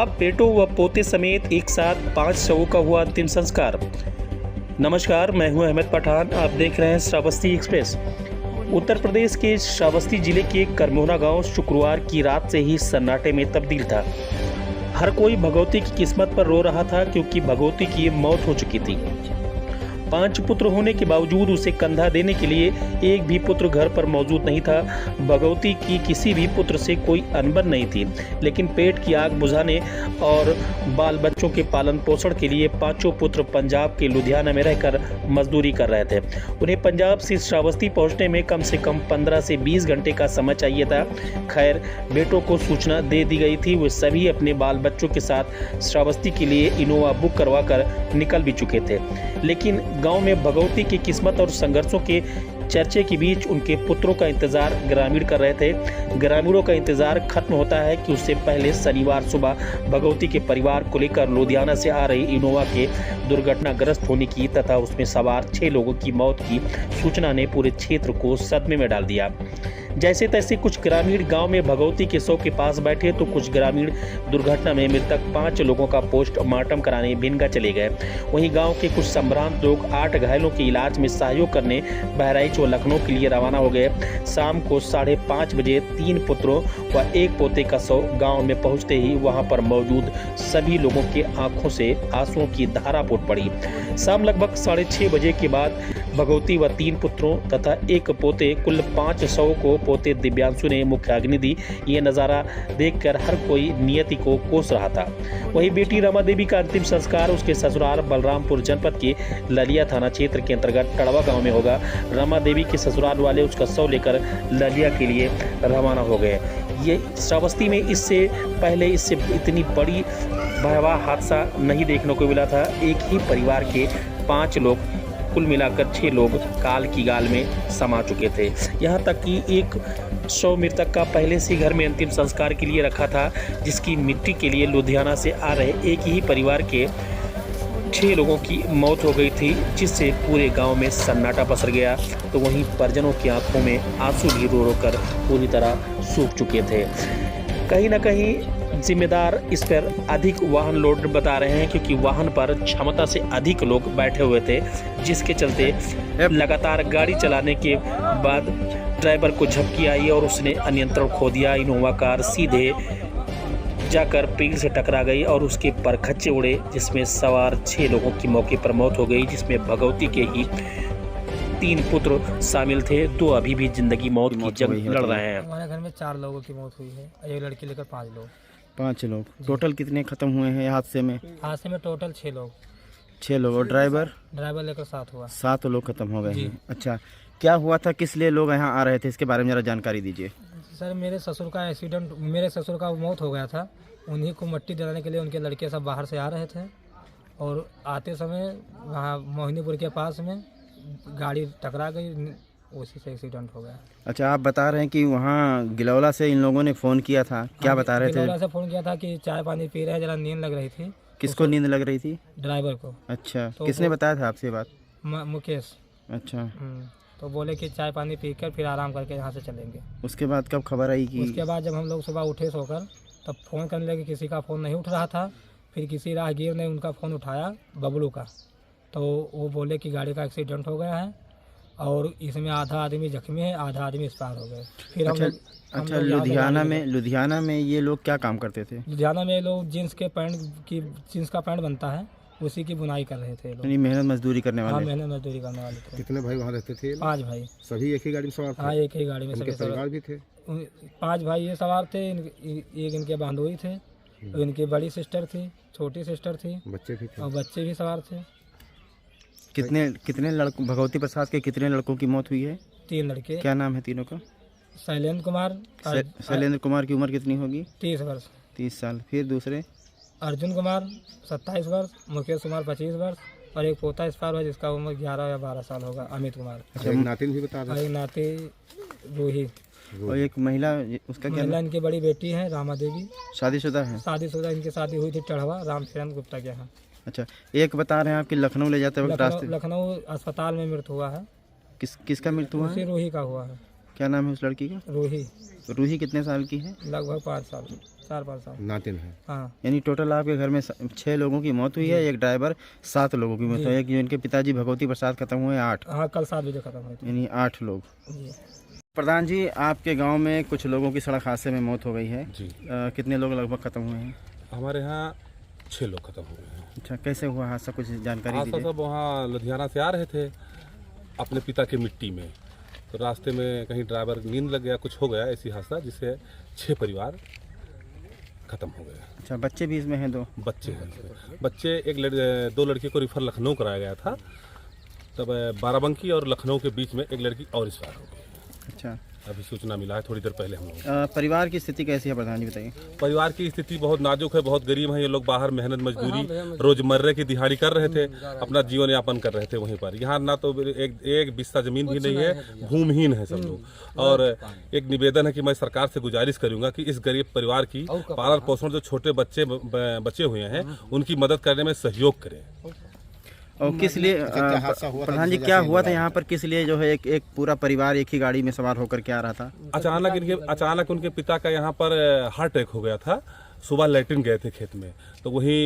बाप, बेटों व पोते समेत एक साथ 5 शवों का हुआ अंतिम संस्कार। नमस्कार, मैं हूं अहमद पठान। आप देख रहे हैं श्रावस्ती एक्सप्रेस। उत्तर प्रदेश के श्रावस्ती जिले के करमोहना गांव शुक्रवार की रात से ही सन्नाटे में तब्दील था। हर कोई भगवती की किस्मत पर रो रहा था क्योंकि भगवती की मौत हो चुकी थी। 5 पुत्र होने के बावजूद उसे कंधा देने के लिए एक भी पुत्र घर पर मौजूद नहीं था। भगवती की किसी भी पुत्र से कोई अनबन नहीं थी, लेकिन पेट की आग बुझाने और बाल बच्चों के पालन पोषण के लिए 5 पुत्र पंजाब के लुधियाना में रहकर मजदूरी कर रहे थे। उन्हें पंजाब से श्रावस्ती पहुंचने में कम से कम 15 से 20 घंटे का समय चाहिए था। खैर, बेटों को सूचना दे दी गई थी। वे सभी अपने बाल बच्चों के साथ श्रावस्ती के लिए इनोवा बुक करवा कर निकल भी चुके थे, लेकिन गांव में भगवती की किस्मत और संघर्षों के चर्चे के बीच उनके पुत्रों का इंतजार ग्रामीण कर रहे थे। ग्रामीणों का इंतजार खत्म होता है कि उससे पहले शनिवार सुबह भगवती के परिवार को लेकर लुधियाना से आ रही इनोवा के दुर्घटनाग्रस्त होने की तथा उसमें सवार 6 लोगों की मौत की सूचना ने पूरे क्षेत्र को सदमे में डाल दिया। जैसे तैसे कुछ ग्रामीण गांव में भगवती के शव के पास बैठे तो कुछ ग्रामीण दुर्घटना में मृतक 5 लोगों का पोस्टमार्टम कराने भिनगा चले गए। वहीं गांव के कुछ संभ्रांत लोग 8 घायलों के इलाज में सहयोग करने बहराइच व लखनऊ के लिए रवाना हो गए। शाम को 5:30 बजे 3 पुत्रों व 1 पोते का शव गाँव में पहुँचते ही वहाँ पर मौजूद सभी लोगों के आंखों से आंसुओं की धारा फूट पड़ी। शाम लगभग 6:30 बजे के बाद भगवती व 3 पुत्रों तथा 1 पोते कुल 5 शवों को पोते दिव्यांशु ने मुख्य अग्नि दी। ये नज़ारा देखकर हर कोई नियति को कोस रहा था। वहीं बेटी रमा देवी का अंतिम संस्कार उसके ससुराल बलरामपुर जनपद के ललिया थाना क्षेत्र के अंतर्गत टड़वा गांव में होगा। रमा देवी के ससुराल वाले उसका शव लेकर ललिया के लिए रवाना हो गए। ये श्रावस्ती में इससे पहले इससे इतनी बड़ी भयावह हादसा नहीं देखने को मिला था। एक ही परिवार के 5 लोग, कुल मिलाकर 6 लोग काल की गाल में समा चुके थे। यहाँ तक कि एक शव मृतक का पहले से घर में अंतिम संस्कार के लिए रखा था, जिसकी मिट्टी के लिए लुधियाना से आ रहे एक ही परिवार के 6 लोगों की मौत हो गई थी, जिससे पूरे गांव में सन्नाटा पसर गया। तो वहीं परिजनों की आंखों में आंसू भी रो रो कर पूरी तरह सूख चुके थे। कहीं ना कहीं जिम्मेदार इस पर अधिक वाहन लोड बता रहे हैं, क्योंकि वाहन पर क्षमता से अधिक लोग बैठे हुए थे, जिसके चलते लगातार गाड़ी चलाने के बाद ड्राइवर को झपकी आई और उसने नियंत्रण खो दिया। इनोवा कार सीधे जाकर पेड़ से टकरा गई और उसके परखच्चे उड़े, जिसमें सवार 6 लोगों की मौके पर मौत हो गई, जिसमें भगवती के ही 3 पुत्र शामिल थे। 2 अभी भी जिंदगी मौत की जंग लड़ रहे हैं। हमारे घर में 4 लोगों की मौत हुई है, एक लड़की लेकर 5 लोग टोटल कितने खत्म हुए हैं हादसे में? हादसे में टोटल 6 लोग। 6 लोग और ड्राइवर लेकर 7 हुआ। 7 लोग खत्म हो गए हैं। अच्छा, क्या हुआ था, किस लिए लोग यहाँ आ रहे थे, इसके बारे में जरा जानकारी दीजिए। सर, मेरे ससुर का मौत हो गया था। उन्हीं को मट्टी दिलाने के लिए उनके लड़के सब बाहर से आ रहे थे और आते समय वहाँ मोहिनीपुर के पास में गाड़ी टकरा गई, उसी से एक्सीडेंट हो गया। अच्छा, आप बता रहे हैं कि वहाँ गिलौला से इन लोगों ने फ़ोन किया था, क्या बता रहे थे? गिलौला से फ़ोन किया था कि चाय पानी पी रहे हैं, जरा नींद लग रही थी। किसको नींद लग रही थी? ड्राइवर को। अच्छा, तो किसने बताया था आपसे बात? मुकेश। अच्छा, तो बोले कि चाय पानी पीकर फिर आराम करके यहाँ से चलेंगे। उसके बाद कब खबर आई कि? उसके बाद जब हम लोग सुबह उठे सोकर, तब फ़ोन करने लगे, किसी का फ़ोन नहीं उठ रहा था। फिर किसी राहगीर ने उनका फ़ोन उठाया, बबलू का, तो वो बोले कि गाड़ी का एक्सीडेंट हो गया है और इसमें आधा आदमी जख्मी है, आधा आदमी इस पार हो गए। फिर अच्छा, लुधियाना में ये लोग क्या काम करते थे? लुधियाना में लोग जीन्स का पैंट बनता है, उसी की बुनाई कर रहे थे लोग। मेहनत मजदूरी करने वाले? हाँ, मेहनत मजदूरी करने वाले थे। कितने भाई वहाँ रहते थे? 5 भाई। सभी एक ही गाड़ी में सवार थे? हाँ, एक ही गाड़ी में सभी परिवार भी थे। 5 भाई ये सवार थे। एक इनके बांधोई थे, इनकी बड़ी सिस्टर थी, छोटी सिस्टर थी, बच्चे भी थे और बच्चे भी सवार थे। कितने लड़कों, भगवती प्रसाद के कितने लड़कों की मौत हुई है? 3 लड़के। क्या नाम है तीनों का? शैलेंद्र कुमार। शैलेंद्र कुमार की उम्र कितनी होगी? 30 वर्ष। 30 साल। फिर दूसरे? अर्जुन कुमार 27 वर्ष, मुकेश कुमार 25 वर्ष और एक पोता इस पार है जिसका उम्र 11 या 12 साल होगा, अमित कुमार। अच्छा, एक नातिन भी बता रहे? एक नाती रूही। और एक महिला, उसका क्या? महिला इनकी बड़ी बेटी है रमा देवी, शादीशुदा है? शादीशुदा। इनकी शादी हुई थी टढ़वा रामचरण गुप्ता के यहाँ। अच्छा, एक बता रहे हैं आपकी लखनऊ ले जाते वक्त रास्ते? लखनऊ अस्पताल में मृत्यु हुआ है। किसका मृत्यु हुआ है? रूही का हुआ है। क्या नाम है उस लड़की का? रूही। रूही कितने साल की है? लगभग 5 साल। 4-5 साल। नातिन है। हाँ यानी टोटल आपके घर में 6 लोगों की मौत हुई है, एक ड्राइवर, 7 लोगों की मौत हुई है। जिनके पिताजी भगवती प्रसाद खत्म हुए 8, हाँ कल 7 बजे खत्म हुई थी यानी 8 लोग। जी। प्रधान जी, आपके गांव में कुछ लोगों की सड़क हादसे में मौत हो गई है जी। कितने लोग लगभग खत्म हुए हैं? हमारे यहाँ 6 लोग खत्म हो गए हैं। अच्छा, कैसे हुआ हादसा, कुछ जानकारी हादसा दीजिए। सब वहाँ लुधियाना से आ रहे थे अपने पिता के मिट्टी में, तो रास्ते में कहीं ड्राइवर नींद लग गया, कुछ हो गया ऐसी हादसा जिससे 6 परिवार खत्म हो गए। अच्छा, बच्चे भी इसमें हैं 2? बच्चे हैं, बच्चे 2 लड़की को रिफर लखनऊ कराया गया था, तब बाराबंकी और लखनऊ के बीच में एक लड़की और इस पार हो गई। अच्छा, अभी सूचना मिला है थोड़ी देर पहले हम लोग। परिवार की स्थिति कैसी है प्रधान जी, बताइए। परिवार की स्थिति बहुत नाजुक है, बहुत गरीब है। ये लोग बाहर मेहनत मजदूरी रोजमर्रे की दिहाड़ी कर रहे थे, अपना जीवन यापन कर रहे थे वहीं पर। यहाँ ना तो एक बिस्सा जमीन भी नहीं है, भूमिहीन है सब लोग। और एक निवेदन है कि मैं सरकार से गुजारिश करूंगा कि इस गरीब परिवार की पालन पोषण, जो छोटे बच्चे बचे हुए हैं, उनकी मदद करने में सहयोग करें। और किस लिए प्रधान जी, क्या हुआ था यहाँ पर, किस लिए जो है एक पूरा परिवार एक ही गाड़ी में सवार होकर के आ रहा था? अचानक उनके पिता का यहाँ पर हार्ट अटैक हो गया था। सुबह लैट्रिन गए थे खेत में, तो वहीं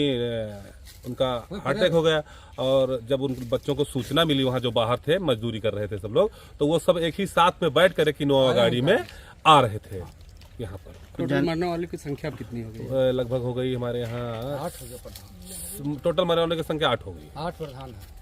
उनका हार्ट अटैक हो गया। और जब उन बच्चों को सूचना मिली, वहाँ जो बाहर थे मजदूरी कर रहे थे सब लोग, तो वो सब एक ही साथ में बैठ कर एक इनोवा गाड़ी में आ रहे थे यहाँ पर। टोटल मरने वालों की संख्या कितनी हो गई? लगभग हो गई हमारे यहाँ 8 हो गया। टोटल मरने वालों की संख्या 8 हो गई। 8 प्रधान है।